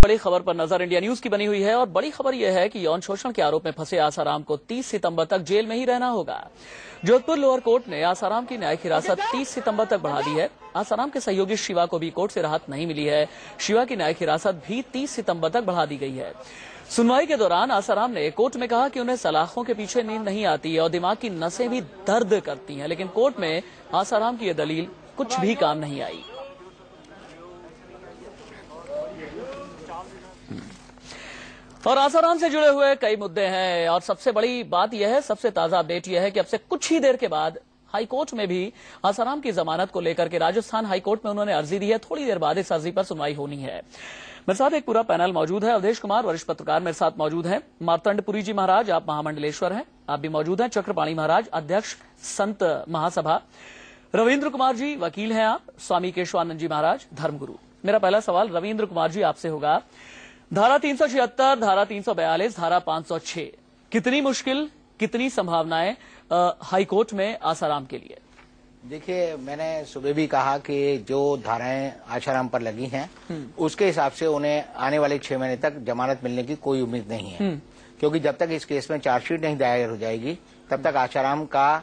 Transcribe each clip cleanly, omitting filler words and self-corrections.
बड़ी खबर पर नजर इंडिया न्यूज की बनी हुई है और बड़ी खबर यह है कि यौन शोषण के आरोप में फंसे आसाराम को 30 सितंबर तक जेल में ही रहना होगा। जोधपुर लोअर कोर्ट ने आसाराम की न्यायिक हिरासत 30 सितंबर तक बढ़ा दी है। आसाराम के सहयोगी शिवा को भी कोर्ट से राहत नहीं मिली है। शिवा की न्यायिक हिरासत भी 30 सितंबर तक बढ़ा दी गई है। सुनवाई के दौरान आसाराम ने कोर्ट में कहा कि उन्हें सलाखों के पीछे नींद नहीं आती है और दिमाग की नसें भी दर्द करती हैं, लेकिन कोर्ट में आसाराम की यह दलील कुछ भी काम नहीं आई। और आसाराम से जुड़े हुए कई मुद्दे हैं और सबसे बड़ी बात यह है, सबसे ताजा अपडेट यह है कि अब से कुछ ही देर के बाद हाईकोर्ट में भी आसाराम की जमानत को लेकर के राजस्थान हाईकोर्ट में उन्होंने अर्जी दी है। थोड़ी देर बाद इस अर्जी पर सुनवाई होनी है। मेरे साथ एक पूरा पैनल मौजूद है। अवधेश कुमार वरिष्ठ पत्रकार मेरे साथ मौजूद हैं। मार्तंडपुरी जी महाराज, आप महामंडलेश्वर हैं, आप भी मौजूद हैं। चक्रपाणी महाराज, अध्यक्ष संत महासभा। रविन्द्र कुमार जी वकील हैं आप। स्वामी केशवानंद जी महाराज, धर्मगुरु। मेरा पहला सवाल रविन्द्र कुमार जी आपसे होगा, धारा 376, धारा 342, धारा 506, कितनी मुश्किल, कितनी संभावनाएं हाईकोर्ट में आसाराम के लिए? देखिए, मैंने सुबह भी कहा कि जो धाराएं आसाराम पर लगी हैं उसके हिसाब से उन्हें आने वाले 6 महीने तक जमानत मिलने की कोई उम्मीद नहीं है, क्योंकि जब तक इस केस में चार्जशीट नहीं दायर हो जाएगी तब तक आसाराम का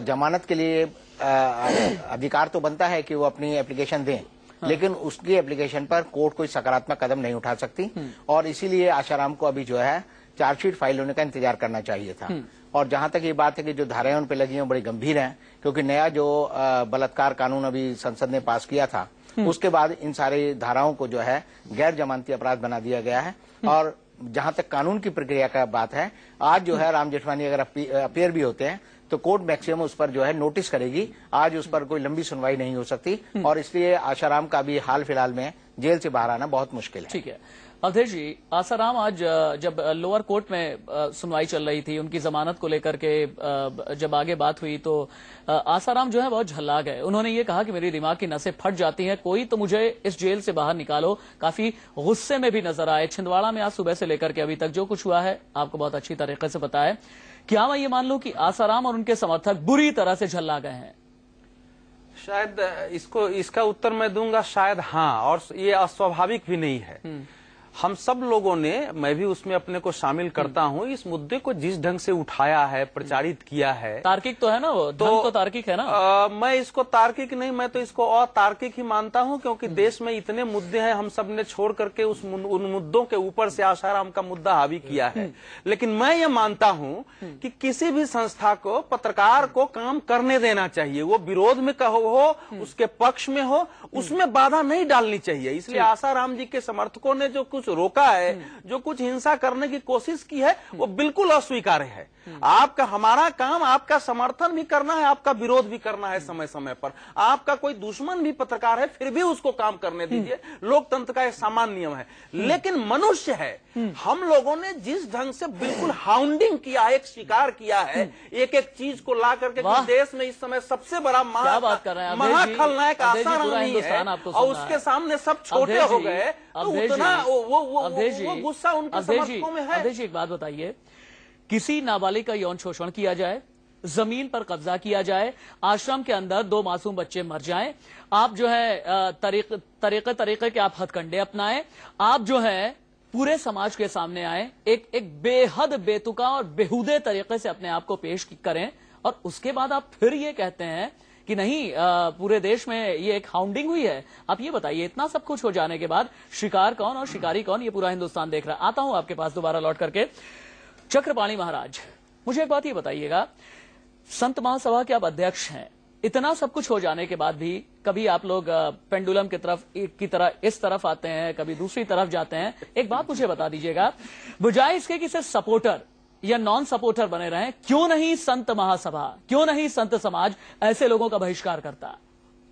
जमानत के लिए अधिकार तो बनता है कि वो अपनी एप्लीकेशन दें, लेकिन उसकी एप्लीकेशन पर कोर्ट कोई सकारात्मक कदम नहीं उठा सकती और इसीलिए आसाराम को अभी जो है चार्जशीट फाइल होने का इंतजार करना चाहिए था। और जहां तक ये बात है कि जो धाराएं उन पे लगी हैं बड़ी गंभीर हैं, क्योंकि नया जो बलात्कार कानून अभी संसद ने पास किया था उसके बाद इन सारी धाराओं को जो है गैर जमानती अपराध बना दिया गया है। और जहां तक कानून की प्रक्रिया का बात है, आज जो है राम जेठमलानी अगर अपियर भी होते हैं तो कोर्ट मैक्सिमम उस पर जो है नोटिस करेगी। आज उस पर कोई लंबी सुनवाई नहीं हो सकती और इसलिए आसाराम का भी हाल फिलहाल में जेल से बाहर आना बहुत मुश्किल है। ठीक है अवधेश जी, आसाराम आज जब लोअर कोर्ट में सुनवाई चल रही थी, उनकी जमानत को लेकर के जब आगे बात हुई तो आसाराम जो है बहुत झल्ला गए। उन्होंने ये कहा कि मेरी दिमाग की नसें फट जाती हैं, कोई तो मुझे इस जेल से बाहर निकालो। काफी गुस्से में भी नजर आए। छिंदवाड़ा में आज सुबह से लेकर के अभी तक जो कुछ हुआ है आपको बहुत अच्छी तरीके से पता है। क्या मैं ये मान लूं कि आसाराम और उनके समर्थक बुरी तरह से झल्ला गए हैं? शायद इसका उत्तर मैं दूंगा शायद हाँ, और ये अस्वाभाविक भी नहीं है। हम सब लोगों ने, मैं भी उसमें अपने को शामिल करता हूं, इस मुद्दे को जिस ढंग से उठाया है, प्रचारित किया है। तार्किक तो है ना वो, तो तार्किक है ना? मैं इसको तार्किक नहीं, मैं तो इसको अतार्किक ही मानता हूं, क्योंकि देश में इतने मुद्दे हैं, हम सब ने छोड़ करके उन मुद्दों के ऊपर से आसाराम का मुद्दा हावी किया है। लेकिन मैं ये मानता हूं कि किसी भी संस्था को, पत्रकार को काम करने देना चाहिए। वो विरोध में हो, उसके पक्ष में हो, उसमें बाधा नहीं डालनी चाहिए। इसलिए आसाराम जी के समर्थकों ने जो कुछ रोका है, जो कुछ हिंसा करने की कोशिश की है, वो बिल्कुल अस्वीकार्य है। आपका, हमारा काम आपका समर्थन भी करना है, आपका विरोध भी करना है समय समय पर। आपका कोई दुश्मन भी पत्रकार है फिर भी उसको काम करने दीजिए, लोकतंत्र का एक सामान्य नियम है। लेकिन मनुष्य है, हम लोगों ने जिस ढंग से बिल्कुल हाउंडिंग किया, एक शिकार किया है, एक एक चीज को ला करके कि देश में इस समय सबसे बड़ा महाखलनायक आसाराम ही है और उसके सामने सब छोटे हो गए, तो उतना वो गुस्सा उनके समर्थकों में है। अवधेश जी, एक बात बताइए, किसी नाबालिग का यौन शोषण किया जाए, जमीन पर कब्जा किया जाए, आश्रम के अंदर 2 मासूम बच्चे मर जाएं, आप जो है तरीके के आप हथकंडे अपनाएं, आप जो है पूरे समाज के सामने आए, एक बेहद बेतुका और बेहुदे तरीके से अपने आप को पेश करें, और उसके बाद आप फिर ये कहते हैं कि नहीं, पूरे देश में ये एक हाउंडिंग हुई है। आप ये बताइए, इतना सब कुछ हो जाने के बाद शिकार कौन और शिकारी कौन, ये पूरा हिंदुस्तान देख रहा है। आता हूं आपके पास दोबारा लौट करके। चक्रपाणी महाराज, मुझे एक बात ये बताइएगा, संत महासभा के आप अध्यक्ष हैं, इतना सब कुछ हो जाने के बाद भी कभी आप लोग पेंडुलम की तरह इस तरफ आते हैं, कभी दूसरी तरफ जाते हैं। एक बात मुझे बता दीजिएगा, बजाय इसके कि सिर्फ सपोर्टर या नॉन सपोर्टर बने रहें, क्यों नहीं संत महासभा, क्यों नहीं संत समाज ऐसे लोगों का बहिष्कार करता?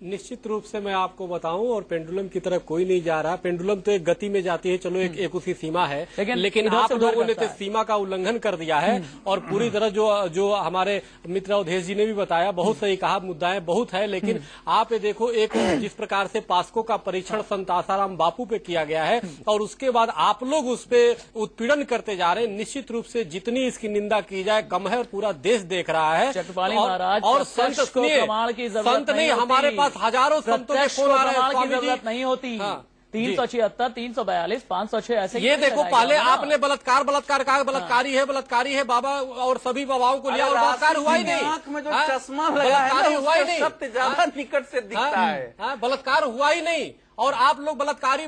निश्चित रूप से मैं आपको बताऊं, और पेंडुलम की तरफ कोई नहीं जा रहा। पेंडुलम तो एक गति में जाती है, चलो एक उसकी सीमा है, लेकिन आप लोगों ने तो सीमा का उल्लंघन कर दिया है। और पूरी तरह जो हमारे मित्र अवधेश जी ने भी बताया, बहुत सही कहा, मुद्दाएं बहुत है, लेकिन आप ये देखो, एक जिस प्रकार से पास्को का परीक्षण संत आसाराम बापू पे किया गया है और उसके बाद आप लोग उस पे उत्पीड़न करते जा रहे हैं। निश्चित रूप से जितनी इसकी निंदा की जाए कम है, और पूरा देश देख रहा है। और संत नहीं, हमारे पास हजारों संतों के फोन आ रहे हैं, की जरूरत नहीं होती। 376, 342, 506 ऐसे ये देखो, पहले आपने बलात्कार कहा, बलात्कारी है बाबा, और सभी बाबाओं को लिया और बलात्कार हुआ ही नहीं। आंख में जो चश्मा लगा है हुआ ही नहीं, सत्य ज्यादा निकट से दिखता है। बलात्कार हुआ ही नहीं, और आप लोग बलात्कारी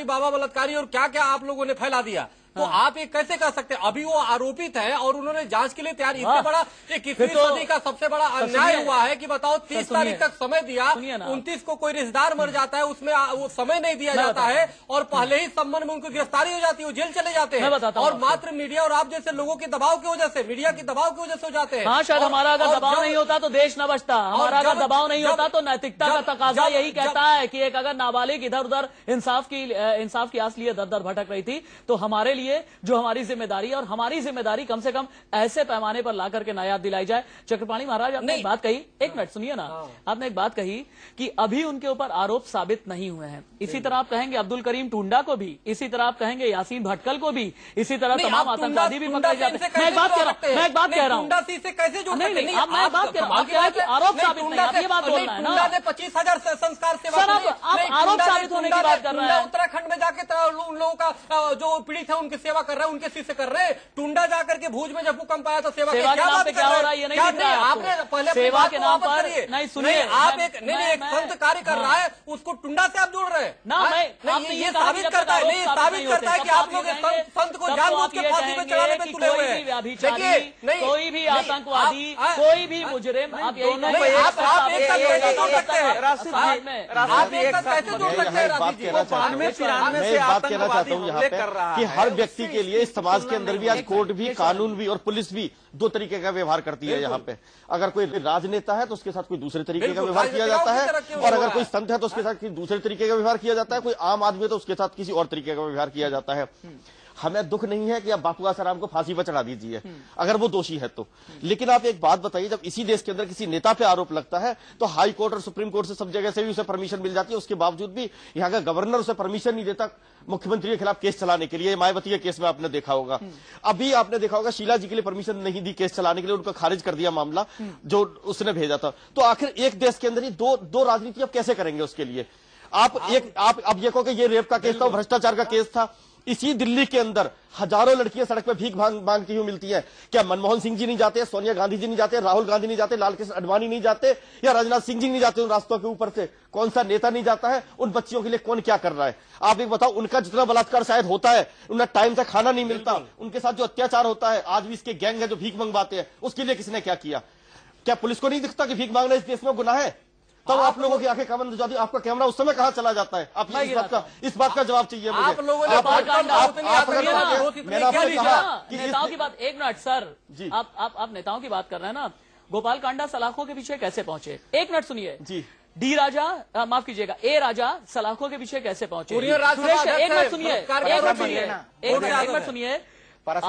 बाबा बलात्कारी और क्या क्या आप लोगों ने फैला दिया। तो आप ये कैसे कर सकते हैं? अभी वो आरोपित है और उन्होंने जांच के लिए तैयार, इससे बड़ा 21वीं सदी का सबसे बड़ा अन्याय हुआ है कि बताओ 30 तारीख तक समय दिया, 29 को कोई रिश्तेदार मर जाता है, उसमें वो समय नहीं दिया जाता है, और पहले ही संबंध में उनको गिरफ्तारी हो जाती है, वो जेल चले जाते हैं, और मात्र मीडिया और आप जैसे लोगों के दबाव की वजह से, मीडिया के दबाव की वजह से हो जाते हैं। हाँ, शायद हमारा अगर दबाव नहीं होता तो देश न बचता, हमारा अगर दबाव नहीं होता तो नैतिकता का तकाजा यही कहता है कि एक अगर नाबालिग इधर उधर इंसाफ की आस लिए दर दर भटक रही थी, तो हमारे लिए जो हमारी जिम्मेदारी है, और हमारी जिम्मेदारी कम से कम ऐसे पैमाने पर ला करके ना याद दिलाई जाए। चक्रपाणी महाराज, आपने एक बात कही, एक मिनट सुनिए ना, आपने एक बात कही कि अभी उनके ऊपर आरोप साबित नहीं हुए हैं। इसी तरह आप कहेंगे अब्दुल करीम टुंडा को भी, इसी तरह आप कहेंगे यासीन भटकल को भी, इसी तरह तमाम आतंकवादी भी पकड़े जाते हैं। मैं एक बात कह रहा हूँ, मैं एक बात कह रहा हूँ, कैसे जोड़ नहीं, मैं बात कह रहा हूँ, आरोप साबित नहीं, आप ये बात बोलना है ना। 25,000 संस्कार सेवा, आप आरोप साबित होने की बात कर रहे हैं। उत्तराखंड में जाके उन लोगों का जो पीड़ित है उनकी सेवा कर रहे हैं, उनके से कर रहे हैं। टुंडा जाकर के भूज में जब भूकंप आया तो सेवा के नाम पे क्या हो रहा है, ये नहीं दिख रहा है आपने। पहले सेवा के नाम पर नहीं, सुनिए, आप एक संत कार्य कर रहा है, उसको टुंडा से आप जोड़ रहे हैं ना। ये साबित करता है, नहीं साबित करता है कि आप लोग संत को जानबूझ के फांसी पे चढ़ाने में तुले हुए हैं। देखिए, कोई भी आतंकवादी, कोई भी मुजरिम, आप यही आप एक साथ कैसे जोड़ सकते हैं? आप एक साथ कैसे जोड़ सकते हैं? मैं एक बात कहना चाहता हूँ यहाँ पे कि हर व्यक्ति के लिए इस समाज के अंदर भी आज कोर्ट भी, कानून भी और पुलिस भी दो तरीके का व्यवहार करती है। यहाँ पे अगर कोई राजनेता है तो उसके साथ कोई दूसरे तरीके का व्यवहार किया जाता है, और अगर कोई संत है तो उसके साथ किसी दूसरे तरीके का व्यवहार किया जाता है, कोई आम आदमी है तो उसके साथ किसी और तरीके का व्यवहार किया जाता है। हमें दुख नहीं है कि आप बापू आसाराम को फांसी पर चढ़ा दीजिए अगर वो दोषी है तो, लेकिन आप एक बात बताइए, जब इसी देश के अंदर किसी नेता पे आरोप लगता है तो हाई कोर्ट और सुप्रीम कोर्ट से सब जगह से भी उसे परमिशन मिल जाती है, उसके बावजूद भी यहाँ का गवर्नर उसे परमिशन नहीं देता मुख्यमंत्री के खिलाफ केस चलाने के लिए। मायावती के केस में आपने देखा होगा, अभी आपने देखा होगा शीला जी के लिए परमिशन नहीं दी केस चलाने के लिए, उनको खारिज कर दिया मामला जो उसने भेजा था। तो आखिर एक देश के अंदर ही दो राजनीति आप कैसे करेंगे? उसके लिए आप ये कहो कि ये रेप का केस था, भ्रष्टाचार का केस था। इसी दिल्ली के अंदर हजारों लड़कियां सड़क पे भीख मांगती हुई मिलती हैं। क्या मनमोहन सिंह जी नहीं जाते, सोनिया गांधी जी नहीं जाते, राहुल गांधी नहीं जाते, लाल कृष्ण आडवाणी नहीं जाते, या राजनाथ सिंह जी नहीं जाते उन रास्तों के ऊपर से? कौन सा नेता नहीं जाता है? उन बच्चियों के लिए कौन क्या कर रहा है? आप एक बताओ, उनका जितना बलात्कार शायद होता है, उन्हें टाइम से खाना नहीं मिलता, उनके साथ जो अत्याचार होता है, आज भी इसके गैंग है जो भीख मंगवाते हैं, उसके लिए किसने क्या किया? क्या पुलिस को नहीं दिखता कि भीख मांगना इस देश में गुनाह है? तब आप लोगों की आंखें कमंद हो जाती है। आपका कैमरा उस समय कहाँ चला जाता है? आप इस बात का जवाब चाहिए मुझे। आप लोगों ने नेताओं की बात, एक मिनट सर जी, आप नेताओं की बात कर रहे हैं ना, गोपाल कांडा सलाखों के पीछे कैसे पहुंचे? एक मिनट सुनिए जी। डी राजा, माफ कीजिएगा, ए राजा सलाखों के पीछे कैसे पहुंचे? एक मिनट सुनिए, एक मिनट सुनिए। बड़ी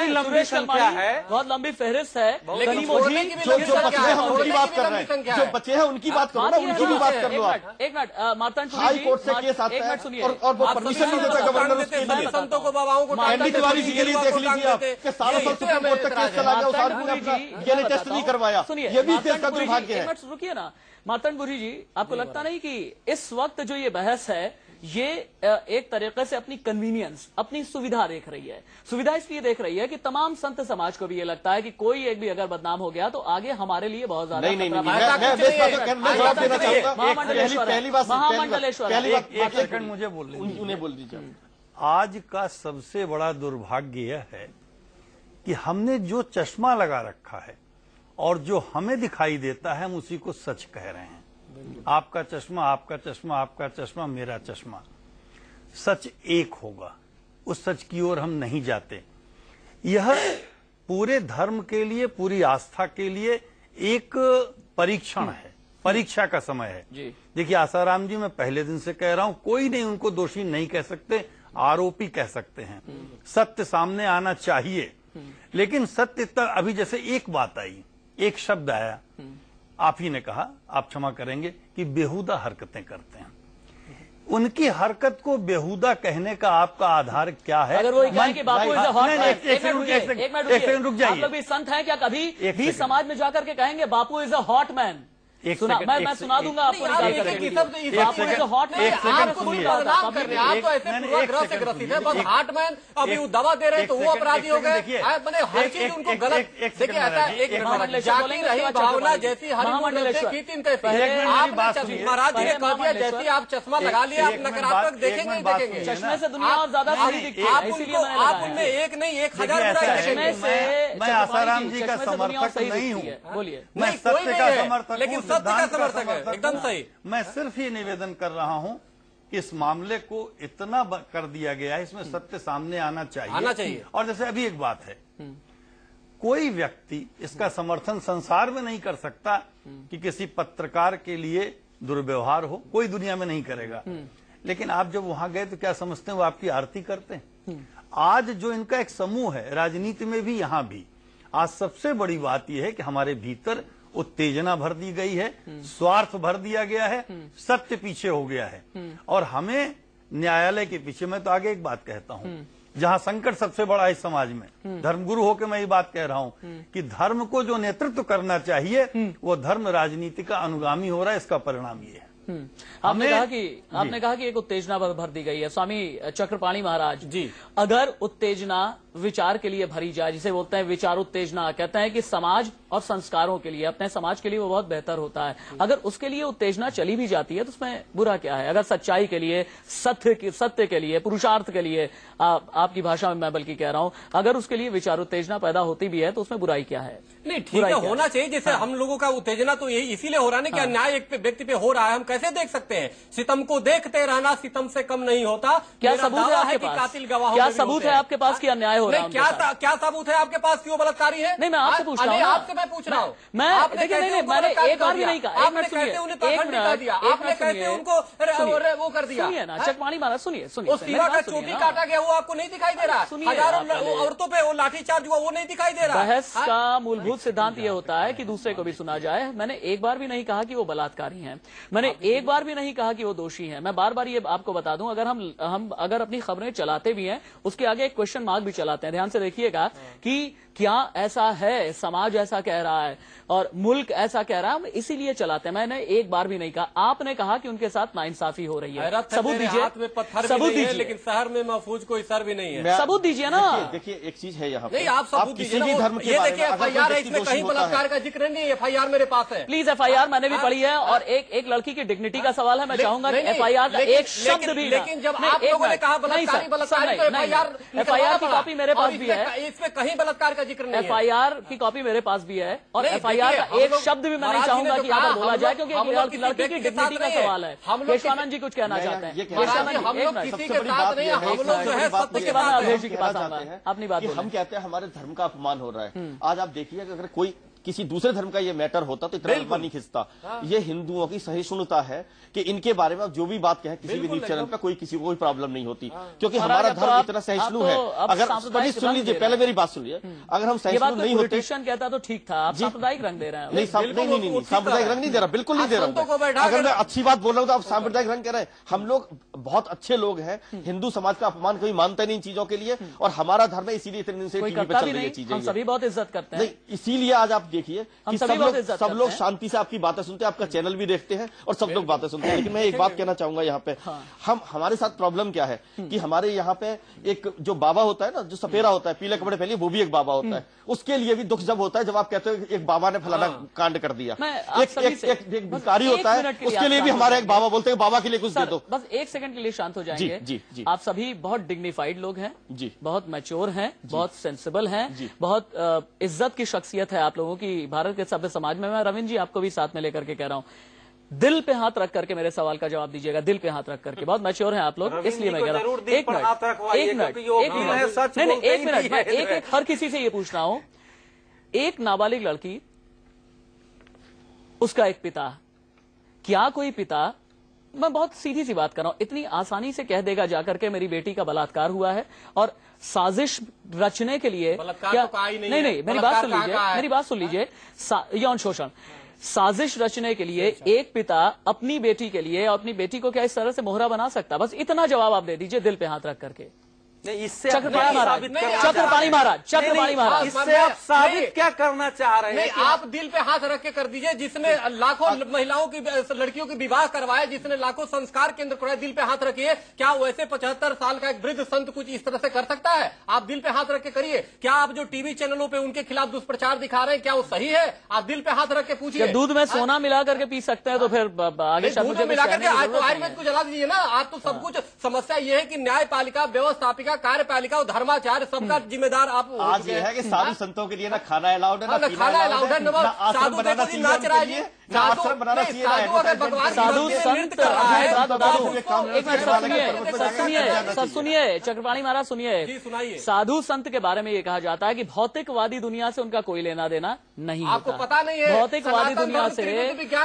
लंबी संख्या है, बहुत लंबी फहरिस्त है, लेकिन जो बचे हैं उनकी बात कर रहे हैं, जो बचे हैं उनकी बात करो ना, उनकी भी बात कर लो आप। एक मिनट, मार्तंड हाई कोर्ट से केस आता है और वो परमिशन नहीं देता गवर्नर उसके लिए। संतों को बाबाओं को एनडी तिवारी जी के लिए देख लीजिए आप कि सालों साल सुप्रीम कोर्ट तक केस चला गया, उस आदमी ने अपना डीएनए टेस्ट नहीं करवाया। ये भी देश का दुर्भाग्य है। रुकिए ना मार्तंड पुरी जी, आपको लगता नहीं कि इस वक्त जो ये बहस है ये एक तरीके से अपनी कन्वीनियंस, अपनी सुविधा देख रही है? सुविधा इसलिए देख रही है कि तमाम संत समाज को भी ये लगता है कि कोई एक भी अगर बदनाम हो गया तो आगे हमारे लिए बहुत ज्यादा नहीं, मैं जवाब देना चाहूंगा। महामंडलेश्वर मुझे उन्हें बोल दीजिए। आज का सबसे बड़ा दुर्भाग्य यह है कि हमने जो चश्मा लगा रखा है और जो हमें दिखाई देता है हम उसी को सच कह रहे हैं। आपका चश्मा, आपका चश्मा, आपका चश्मा, मेरा चश्मा। सच एक होगा, उस सच की ओर हम नहीं जाते। यह पूरे धर्म के लिए, पूरी आस्था के लिए एक परीक्षण है, परीक्षा का समय है। देखिए आसाराम जी, मैं पहले दिन से कह रहा हूं, कोई नहीं उनको दोषी नहीं कह सकते, आरोपी कह सकते हैं। सत्य सामने आना चाहिए, लेकिन सत्य तक अभी जैसे एक बात आई, एक शब्द आया, आप ही ने कहा, आप क्षमा करेंगे, कि बेहुदा हरकतें करते हैं। उनकी हरकत को बेहुदा कहने का आपका आधार क्या है? अगर वो कहें कि बापू इज अ हॉट मैन, एक सेकंड रुक जाइए। आप लोग भी संत हैं क्या? कभी भी समाज में जाकर के कहेंगे बापू इज अ हॉट मैन? सुना, मैं सुना दूंगा आपको। एक सेकंड सुनिए, आप तो ऐसे पूर्वाग्रह से ग्रसित है, बस हार्टमैन अभी वो दवा दे रहे हैं तो वो अपराधी हो गए। मैंने हर चीज उनको गलत देखिए। ऐसा एक जाती रही भावना जैसी हनीमून की तीन कैसे महाराज जी ने कह दिया, जैसे आप चश्मा लगा लिया आप नकारात्मक देखेंगे ही देखेंगे। चश्मे से दुनिया और ज्यादा सही दिखती है, इसीलिए मैंने आप लगाया। उनमें एक नहीं 1000 बुराई देखेंगे। मैं आसाराम जी का समर्थक नहीं हूँ, बोलिए। मैं सत्य का समर्थक लेकिन हूँ, सत्य का सिद्धांत समर्थक है, एकदम सही। मैं सिर्फ ये निवेदन कर रहा हूँ कि इस मामले को इतना कर दिया गया है, इसमें सत्य सामने आना चाहिए। और जैसे अभी एक बात है, कोई व्यक्ति इसका समर्थन संसार में नहीं कर सकता कि किसी पत्रकार के लिए दुर्व्यवहार हो, कोई दुनिया में नहीं करेगा। लेकिन आप जब वहां गए तो क्या समझते हैं वो आपकी आरती करते हैं? आज जो इनका एक समूह है, राजनीति में भी यहां भी, आज सबसे बड़ी बात यह है कि हमारे भीतर उत्तेजना भर दी गई है, स्वार्थ भर दिया गया है, सत्य पीछे हो गया है। और हमें न्यायालय के पीछे, मैं तो आगे एक बात कहता हूं, जहां संकट सबसे बड़ा है समाज में, धर्मगुरु होकर मैं ये बात कह रहा हूं कि धर्म को जो नेतृत्व करना चाहिए वो धर्म राजनीति का अनुगामी हो रहा है। इसका परिणाम ये है। आपने कहा कि एक उत्तेजना भर दी गई है। स्वामी चक्रपाणी महाराज जी, अगर उत्तेजना विचार के लिए भरी जाए, जिसे बोलते हैं विचार उत्तेजना, कहते हैं कि समाज और संस्कारों के लिए, अपने समाज के लिए वो बहुत बेहतर होता है। अगर उसके लिए उत्तेजना चली भी जाती है तो उसमें बुरा क्या है? अगर सच्चाई के लिए, सत्य के लिए, पुरुषार्थ के लिए, आपकी भाषा में मैं बल्कि कह रहा हूं, अगर उसके लिए विचार उत्तेजना पैदा होती भी है तो उसमें बुराई क्या है? नहीं, ठीक है, होना चाहिए। जैसे हम लोगों का उत्तेजना तो यही इसीलिए हो रहा है ना कि अन्याय एक व्यक्ति पे हो रहा है, हम कैसे देख सकते हैं? सितम को देखते रहना सितम से कम नहीं होता। क्या सबूत है आपके पास? कातिल गवाह, क्या सबूत है आपके पास कि अन्याय हो रहा है? क्या सबूत है आपके पास कि वो बलात्कारी है? नहीं, मैं आपसे पूछ रहा हूँ। आपसे मैं पूछ रहा हूँ। मैंने एक बार भी नहीं कहा। आपने कहते उन्हें पाखंड दिखा दिया, आपने कहते उनको वो कर दिया। सुनिए ना चकवाणी महाराज, सुनिए। उस सीमा का चोटी काटा गया वो आपको नहीं दिखाई दे रहा? हजारों औरतों पे वो लाठीचार्ज हुआ वो नहीं दिखाई दे रहा? बहस का मूलभूत सिद्धांत ये होता है कि दूसरे को भी सुना जाए। मैंने एक बार भी नहीं कहा कि वो बलात्कारी हैं, मैंने एक बार भी नहीं कहा कि वो दोषी हैं। मैं बार बार ये आपको बता दूं, अगर हम अगर अपनी खबरें चलाते भी हैं उसके आगे एक क्वेश्चन मार्क भी चलाते हैं। ध्यान से देखिएगा कि क्या ऐसा है, समाज ऐसा कह रहा है और मुल्क ऐसा कह रहा है, हम इसीलिए चलाते हैं। मैंने एक बार भी नहीं कहा। आपने कहा कि उनके साथ नाइंसाफी हो रही है। सबूत दीजिए, सबूत दीजिए। लेकिन शहर में महफूज कोई सर भी नहीं है। सबूत दीजिए ना। देखिए एक चीज है यहाँ नहीं, आप सबूत किसी भी धर्म के ये बारे देखिए, में FIR है, इसमें कहीं बलात्कार का जिक्र नहीं है। FIR मेरे पास है। प्लीज FIR मैंने भी पढ़ी है और एक लड़की की डिग्निटी का सवाल है। मैं चाहूंगा कि FIR का एक शब्द भी, लेकिन जब आप लोगों ने कहा बलात्कारी तो FIR की कॉपी मेरे पास भी है। इसमें कहीं बलात्कार का जिक्र नहीं है। FIR की कॉपी मेरे पास भी है और FIR का एक शब्द भी मैं नहीं चाहूंगा कि यहाँ पर बोला जाए, क्योंकि लड़की की डिग्निटी का सवाल है। केशवानंद जी कुछ कहना चाहते हैं। उसके बाद अवधेश जी के पास अपनी बात। हम कहते हैं हमारे धर्म का अपमान हो रहा है। आज आप देखिए अगर कोई किसी दूसरे धर्म का ये मैटर होता तो इतना लंबा नहीं खिंचता। ये हिंदुओं की सहिष्णुता है कि इनके बारे में आप जो भी बात कहें किसी भी न्यूज चैनल पे किसी को कोई प्रॉब्लम नहीं होती, क्योंकि हमारा धर्म इतना सहिष्णु है। अगर सुन लीजिए, पहले मेरी बात सुन लीजिए, अगर हम सहिष्णु नहीं होते, कहता तो ठीक था, आप सांप्रदायिक रंग दे रहे हैं। नहीं, सांप्रदायिक रंग नहीं दे रहा, बिल्कुल नहीं दे रहा हूँ। अगर मैं अच्छी बात बोल रहा हूँ तो आप सांप्रदायिक रंग कह रहे हैं। हम लोग बहुत अच्छे लोग हैं, हिंदू समाज का अपमान कभी मानते नहीं इन चीजों के लिए, और हमारा धर्म है इसीलिए इतने दिन से टीवी पे चल रही है चीजें। हम सभी बहुत इज्जत करते हैं। इसीलिए आज आप देखिए सब लोग शांति से आपकी बातें सुनते हैं, आपका चैनल भी देखते हैं और सब लोग बातें सुनते हैं। लेकिन मैं एक बात कहना चाहूंगा यहाँ पे, हमारे साथ प्रॉब्लम क्या है कि हमारे यहाँ पे एक जो बाबा होता है ना, जो सपेरा होता है, पीले कपड़े पहले, वो भी एक बाबा होता है। उसके लिए भी दुख जब होता है जब आप कहते हो एक बाबा ने फलाना कांड कर दिया। एक भिखारी होता है, उसके लिए भी हमारे एक बाबा बोलते हैं बाबा के लिए कुछ दे दो। बस एक सेकंड के लिए शांत हो जाएंगे। जी। आप सभी बहुत डिग्निफाइड लोग हैं जी, बहुत मैच्योर हैं, बहुत सेंसिबल हैं, बहुत इज्जत की शख्सियत है आप लोगों की भारत के सभ्य समाज में। मैं रविंद्र जी आपको भी साथ में लेकर के कह रहा हूं, दिल पे हाथ रख करके मेरे सवाल का जवाब दीजिएगा। दिल पे हाथ रख करके, बहुत मैच्योर हैं आप लोग, इसलिए मैं कह रहा हूं। एक मिनट मैं एक हर किसी से ये पूछ रहा हूं। एक नाबालिग लड़की, उसका एक पिता, क्या कोई पिता, मैं बहुत सीधी सी बात कर रहा हूं, इतनी आसानी से कह देगा जाकर के मेरी बेटी का बलात्कार हुआ है और साजिश रचने के लिए क्या? नहीं, मेरी बात सुन लीजिए। यौन शोषण, साजिश रचने के लिए एक पिता अपनी बेटी के लिए और अपनी बेटी को क्या इस तरह से मोहरा बना सकता? बस इतना जवाब आप दे दीजिए दिल पे हाथ रख करके। नहीं, इससे चक्रपाणी महाराज, इससे आप साबित क्या करना चाह रहे हैं? नहीं, आप दिल पे हाथ रख के कर दीजिए। जिसने लाखों महिलाओं की, लड़कियों की विवाह करवाया, जिसने लाखों संस्कार केंद्र करवाए, दिल पे हाथ रखिए। क्या वैसे 75 साल का एक वृद्ध संत कुछ इस तरह से कर सकता है? आप दिल पे हाथ रख के करिए। क्या आप जो टीवी चैनलों पे उनके खिलाफ दुष्प्रचार दिखा रहे हैं, क्या वो सही है? आप दिल पे हाथ रख के पूछिए। दूध में सोना मिला करके पी सकते हैं तो फिर आगे दूध में मिला करके आज तो आयुर्वेद को जला दीजिए ना। आप तो सब कुछ, समस्या ये है कि न्यायपालिका, व्यवस्थापिका, कार्यपालिका, धर्माचार्य, सबका जिम्मेदार आप। आज ये है कि साधु संतों के लिए ना खाना अलाउड है, ना खाना अलाउड है, न साधु देखो जी नाच रहा है, साधु अगर भगवान साधु संत सुनिए चक्रपाणी महाराज, सुनिए। साधु संत के बारे में ये कहा जाता है कि भौतिकवादी दुनिया से उनका कोई लेना देना नहीं होता। आपको पता नहीं है, भौतिकवादी दुनिया से,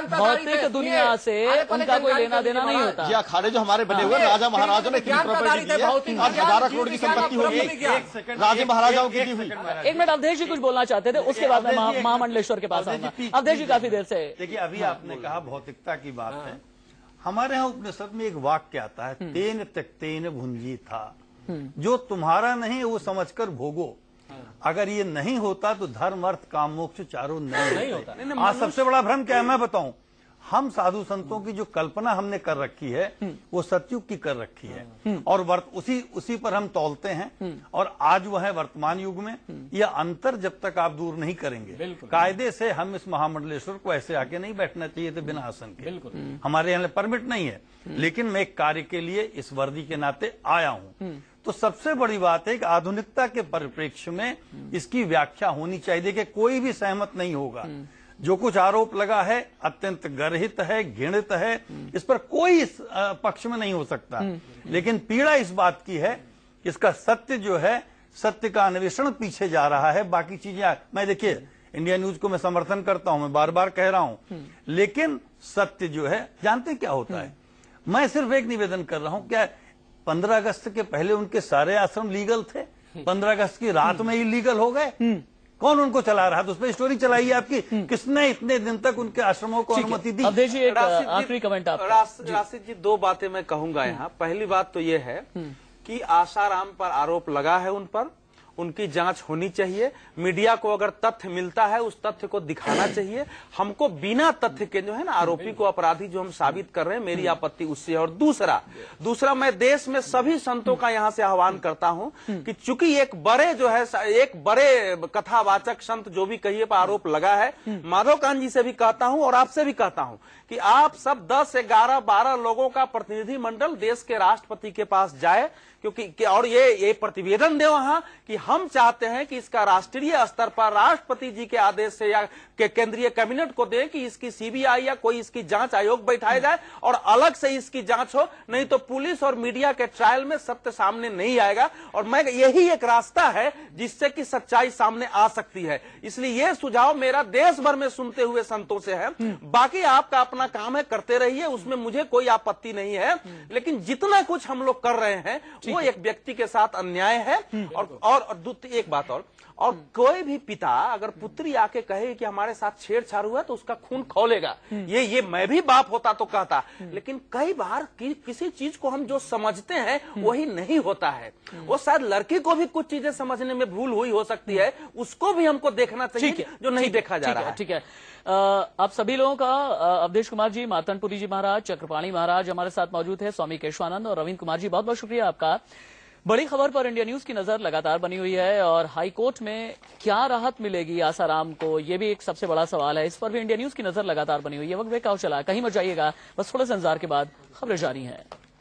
भौतिक दुनिया से उनका कोई लेना देना नहीं होता। ये अखाड़े जो हमारे बने हुए राजा महाराजाओं ने प्रॉपर्टी दी है, आज 1000 करोड़ की संपत्ति होगी राजा महाराजाओं की दी हुई। एक मिनट, अवधेश जी कुछ बोलना चाहते थे, उसके बाद मैं महामंडलेश्वर के पास आऊंगा। अवधेश जी काफी देर से। देखिए, अभी आपने कहा भौतिकता की बात है। हमारे यहाँ उपनिषद में एक वाक्य आता है, तेन त्यक्तेन भुंजी था। जो तुम्हारा नहीं वो समझकर भोगो। अगर ये नहीं होता तो धर्म, अर्थ, काम, मोक्ष चारों नहीं होता। आज सबसे बड़ा भ्रम क्या है मैं बताऊं? हम साधु संतों की जो कल्पना हमने कर रखी है वो सतयुग की कर रखी है, और उसी पर हम तौलते हैं। और आज वह है वर्तमान युग में। यह अंतर जब तक आप दूर नहीं करेंगे, कायदे से हम इस महामंडलेश्वर को ऐसे आके नहीं बैठना चाहिए थे बिना आसन के। हमारे यहाँ परमिट नहीं है, लेकिन मैं एक कार्य के लिए इस वर्दी के नाते आया हूँ। तो सबसे बड़ी बात है कि आधुनिकता के परिप्रेक्ष्य में इसकी व्याख्या होनी चाहिए कि कोई भी सहमत नहीं होगा। जो कुछ आरोप लगा है अत्यंत गर्हित है, घृणित है, इस पर कोई इस पक्ष में नहीं हो सकता। लेकिन पीड़ा इस बात की है कि इसका सत्य जो है, सत्य का अन्वेषण पीछे जा रहा है। बाकी चीजें, मैं देखिए इंडिया न्यूज को मैं समर्थन करता हूं, मैं बार बार कह रहा हूं, लेकिन सत्य जो है, जानते क्या होता है? मैं सिर्फ एक निवेदन कर रहा हूं, क्या 15 अगस्त के पहले उनके सारे आश्रम लीगल थे? 15 अगस्त की रात में इलीगल हो गए? कौन उनको चला रहा था? उस पर स्टोरी चलाइए आपकी, किसने इतने दिन तक उनके आश्रमों को अनुमति दी? अवधेश जी, एक आखिरी कमेंट आप। राशिद जी, दो बातें मैं कहूंगा यहाँ। पहली बात तो ये है कि आसाराम पर आरोप लगा है, उन पर उनकी जांच होनी चाहिए। मीडिया को अगर तथ्य मिलता है उस तथ्य को दिखाना चाहिए। हमको बिना तथ्य के जो है ना अपराधी को अपराधी जो हम साबित कर रहे हैं, मेरी आपत्ति उससे है। और दूसरा मैं देश में सभी संतों का यहाँ से आह्वान करता हूँ कि चूंकि एक बड़े जो है, एक बड़े कथावाचक संत जो भी कहिए पर आरोप लगा है, माधवकांत जी से भी कहता हूँ और आपसे भी कहता हूँ कि आप सब 10, 11, 12 लोगों का प्रतिनिधि मंडल देश के राष्ट्रपति के पास जाए, क्योंकि और ये प्रतिवेदन दे वहां कि हम चाहते हैं कि इसका राष्ट्रीय स्तर पर राष्ट्रपति जी के आदेश से या केंद्रीय कैबिनेट को दें कि इसकी सीबीआई या कोई इसकी जांच आयोग बैठाया जाए और अलग से इसकी जांच हो। नहीं तो पुलिस और मीडिया के ट्रायल में सत्य सामने नहीं आएगा। और मैं यही एक रास्ता है जिससे कि सच्चाई सामने आ सकती है। इसलिए ये सुझाव मेरा देश भर में सुनते हुए संतों से है। बाकी आपका अपना काम है, करते रहिए, उसमें मुझे कोई आपत्ति नहीं है। लेकिन जितना कुछ हम लोग कर रहे हैं वो एक व्यक्ति के साथ अन्याय है। और एक बात और कोई भी पिता अगर पुत्री आके कहे कि हमारे साथ छेड़छाड़ हुआ तो उसका खून खौलेगा। ये मैं भी बाप होता तो कहता। लेकिन कई बार किसी चीज को हम जो समझते हैं वही नहीं होता है। वो शायद लड़की को भी कुछ चीजें समझने में भूल हुई हो सकती है, उसको भी हमको देखना चाहिए जो नहीं देखा जा रहा है। ठीक है, आप सभी लोगों का, अवधेश कुमार जी, मातनपुरी जी महाराज, चक्रपाणी महाराज हमारे साथ मौजूद है, स्वामी केशवानंद और रविंद्र कुमार जी, बहुत बहुत शुक्रिया आपका। बड़ी खबर पर इंडिया न्यूज की नजर लगातार बनी हुई है और हाईकोर्ट में क्या राहत मिलेगी आसाराम को, यह भी एक सबसे बड़ा सवाल है। इस पर भी इंडिया न्यूज की नजर लगातार बनी हुई है। वक्त बेकाव चला, कहीं मत जाइएगा, बस थोड़े से इंतजार के बाद खबरें जारी हैं।